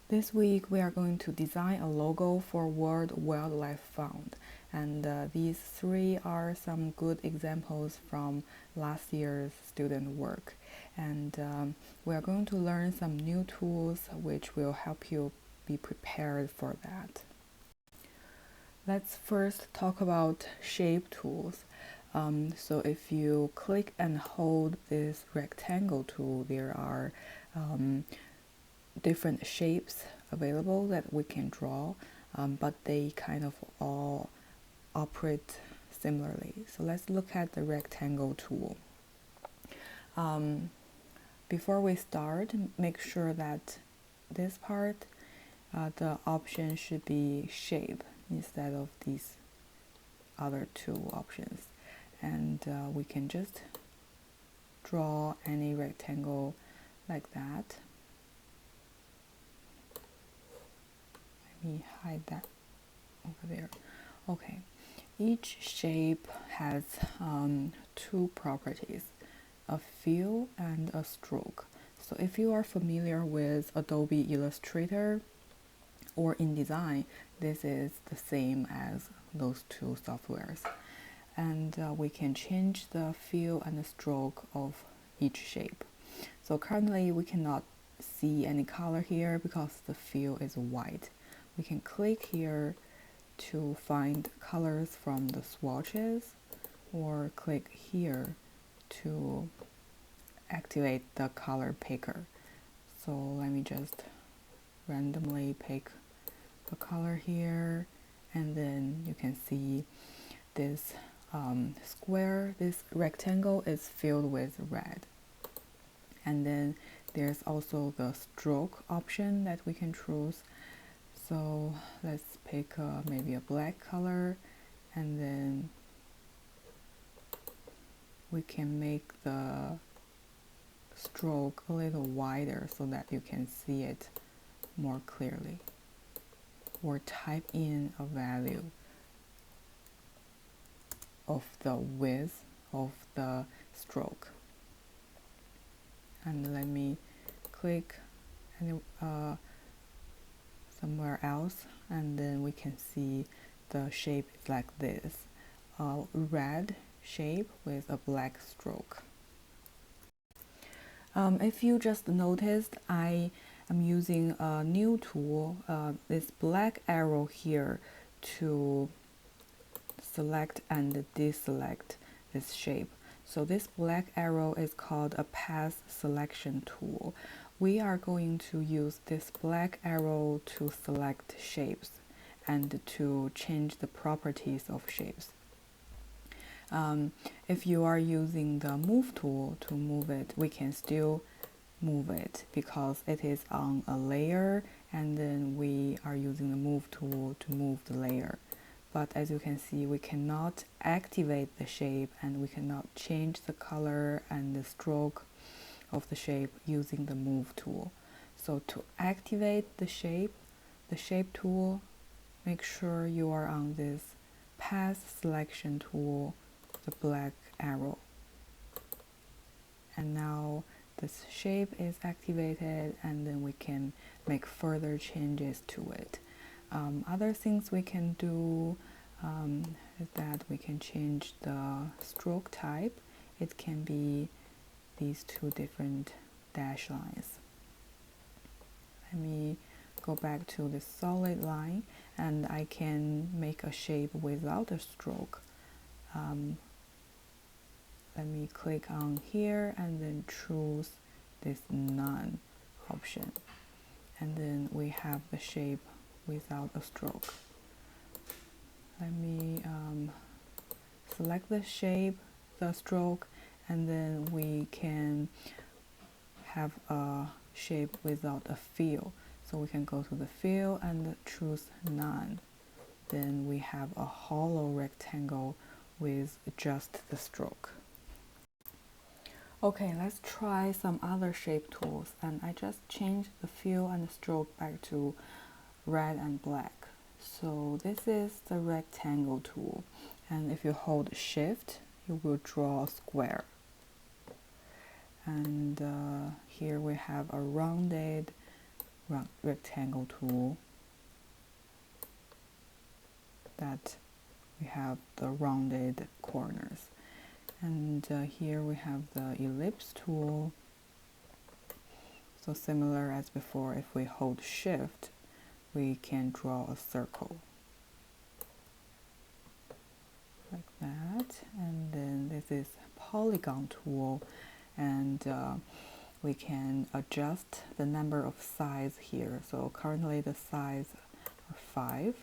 This week we are going to design a logo for World Wildlife Fund, and these three are some good examples from last year's student work. And we are going to learn some new tools which will help you be prepared for that. Let's first talk about shape tools. So if you click and hold this rectangle tool, there are different shapes available that we can draw, but they kind of all operate similarly. So let's look at the rectangle tool. Before we start, make sure that this part, the option should be shape instead of these other two options. And we can just draw any rectangle like that. Let me hide that over there. Okay, each shape has two properties, a fill and a stroke. So if you are familiar with Adobe Illustrator or InDesign, this is the same as those two softwares. And we can change the fill and the stroke of each shape. So currently we cannot see any color here because the fill is white. We can click here to find colors from the swatches, or click here to activate the color picker. So let me just randomly pick the color here, and then you can see this square, this rectangle is filled with red. And then there's also the stroke option that we can choose. So let's pick maybe a black color, and then we can make the stroke a little wider so that you can see it more clearly, or type in a value of the width of the stroke. And let me click somewhere else, and then we can see the shape is like this, a red shape with a black stroke. If you just noticed, I am using a new tool, this black arrow here, to select and deselect this shape. So this black arrow is called a path selection tool. We are going to use this black arrow to select shapes and to change the properties of shapes. If you are using the move tool to move it, we can still move it because it is on a layer, and then we are using the move tool to move the layer. But as you can see, we cannot activate the shape, and we cannot change the color and the stroke of the shape using the move tool. So to activate the shape tool, make sure you are on this path selection tool, the black arrow. And now this shape is activated, and then we can make further changes to it. Other things we can do is that we can change the stroke type. It can be these two different dash lines. Let me go back to the solid line, and I can make a shape without a stroke. Let me click on here and then choose this none option, and then we have the shape without a stroke. Let me select the shape, the stroke, and then we can have a shape without a fill. So we can go to the fill and choose none. Then we have a hollow rectangle with just the stroke. Okay, let's try some other shape tools, and I just changed the fill and the stroke back to red and black. So this is the rectangle tool, and if you hold shift, you will draw a square. And here we have a rounded rectangle tool that we have the rounded corners. And here we have the ellipse tool. So similar as before, if we hold shift, we can draw a circle like that. And then this is polygon tool, and we can adjust the number of sides here. So currently the sides are 5.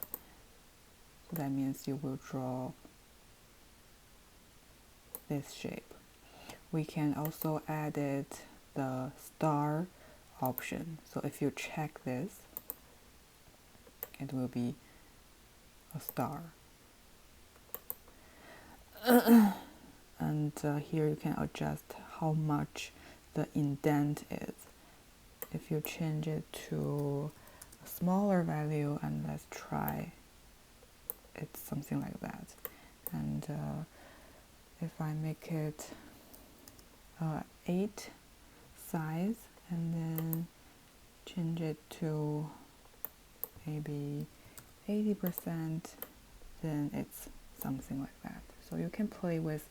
So that means you will draw this shape. We can also add the star option. So if you check this, it will be a star. And here you can adjust how much the indent is. If you change it to a smaller value, and let's try it's something like that. And if I make it 8 size and then change it to maybe 80%, then it's something like that. So you can play with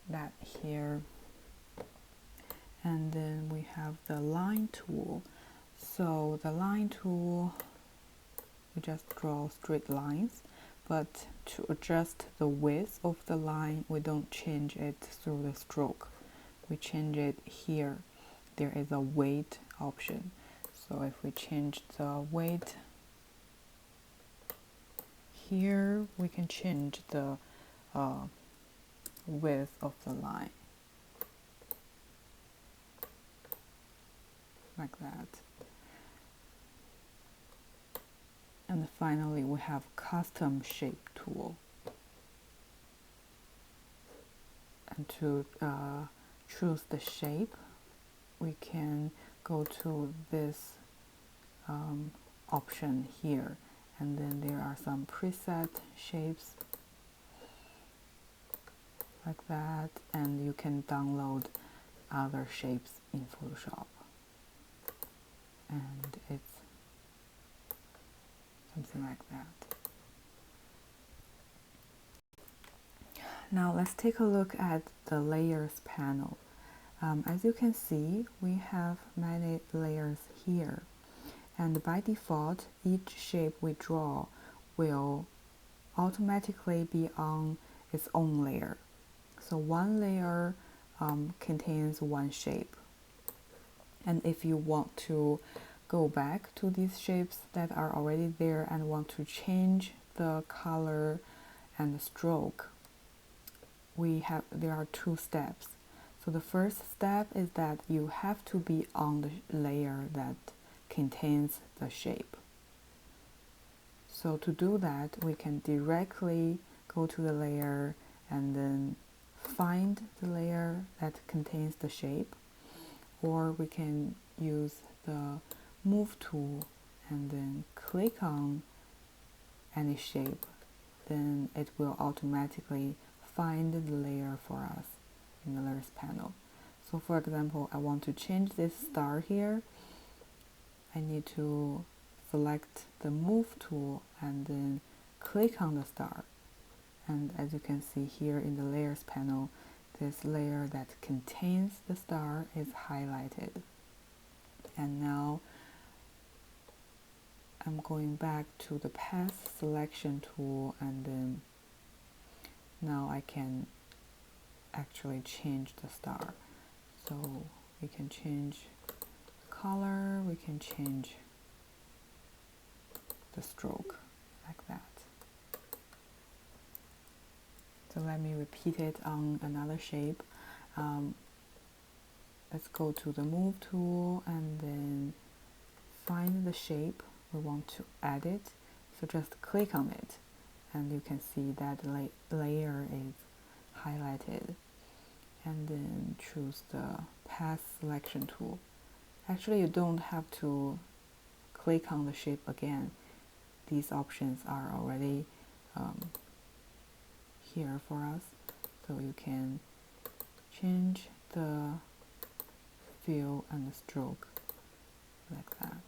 that here. And then we have the line tool. So the line tool, we just draw straight lines, but to adjust the width of the line, we don't change it through the stroke. We change it here. There is a weight option. So if we change the weight here, we can change the width of the line like that. And finally, we have custom shape tool. And to choose the shape, we can go to this option here, and then there are some preset shapes like that, and you can download other shapes in Photoshop, and it's something like that. Now let's take a look at the layers panel. As you can see, we have many layers here, and by default, each shape we draw will automatically be on its own layer. So one layer contains one shape, and if you want to go back to these shapes that are already there and want to change the color and the stroke, there are 2 steps. So the first step is that you have to be on the layer that contains the shape. So to do that, we can directly go to the layer and then find the layer that contains the shape, or we can use the move tool and then click on any shape. Then it will automatically find the layer for us in the layers panel. So for example, I want to change this star here. I need to select the move tool and then click on the star. And as you can see here in the layers panel, this layer that contains the star is highlighted. And now I'm going back to the path selection tool, and then now I can actually change the star. So we can change the color, we can change the stroke like that. So let me repeat it on another shape. Let's go to the move tool and then find the shape we want to edit. So just click on it, and you can see that layer is highlighted. And then choose the path selection tool. Actually, you don't have to click on the shape again. These options are already here for us, so you can change the fill and the stroke like that.